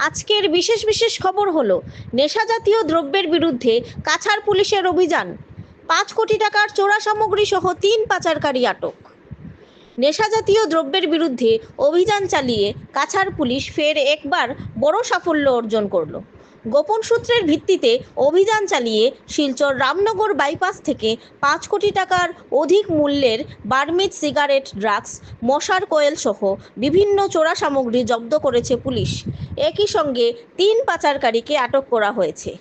আজকের বিশেষ বিশেষ খবর হলো নেশাজাতীয় দ্রব্যের বিরুদ্ধে কাছাড় পুলিশের অভিযান। 5 কোটি টাকার চোরা সামগ্রী সহ 3 পাচারকারী আটক। নেশাজাতীয় দ্রব্যের বিরুদ্ধে অভিযান চালিয়ে কাছাড় পুলিশ ফের একবার বড় সাফল্য অর্জন করল। গোপন সূত্রের ভিত্তিতে অভিযান চালিয়ে শিলচর রামনগর বাইপাস থেকে 5 কোটি টাকার অধিক মূল্যের বার্মিজ সিগারেট, ড্রাগস, মশার কয়েল সহ বিভিন্ন চোরা সামগ্রী জব্দ করেছে পুলিশ। একই সঙ্গে 3 পাচারকারীকে আটক করা হয়েছে।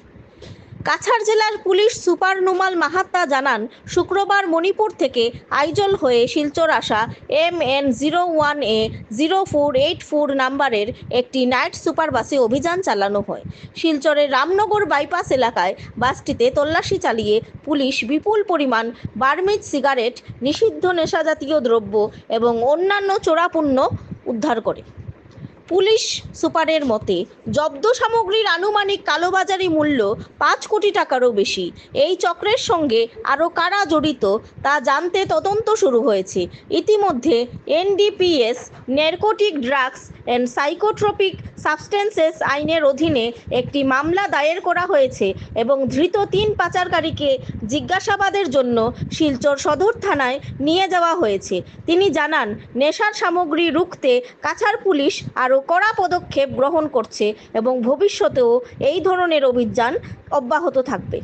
কাছাড় জেলার পুলিশ সুপার নুমাল মাহাত্তা জানান, শুক্রবার মণিপুর থেকে আইজল হয়ে শিলচর আসা MN01A0484 নাম্বারের একটি নাইট সুপার বাসে অভিযান চালানো হয়। শিলচরের রামনগর বাইপাস এলাকায় বাসটিতে তল্লাশি চালিয়ে পুলিশ বিপুল পরিমাণ বার্মিজ সিগারেট, নিষিদ্ধ নেশাজাতীয় দ্রব্য এবং অন্যান্য চোরা পণ্য উদ্ধার করে। পুলিশ সুপারের মতে, জব্দ সামগ্রীর আনুমানিক কালোবাজারি মূল্য 5 কোটি টাকারও বেশি। এই চক্রের সঙ্গে আরও কারা জড়িত তা জানতে তদন্ত শুরু হয়েছে। ইতিমধ্যে NDPS narcotic drugs and psychotropic substances আইনের অধীনে একটি মামলা দায়ের করা হয়েছে এবং ধৃত 3 পাচারকারীকে জিজ্ঞাসাবাদের জন্য শিলচর সদর থানায় নিয়ে যাওয়া হয়েছে। তিনি জানান, নেশার সামগ্রী রুখতে কাছাড় পুলিশ আরও কড়া পদক্ষেপ গ্রহণ করছে এবং ভবিষ্যতেও এই ধরনের অভিযান অব্যাহত থাকবে।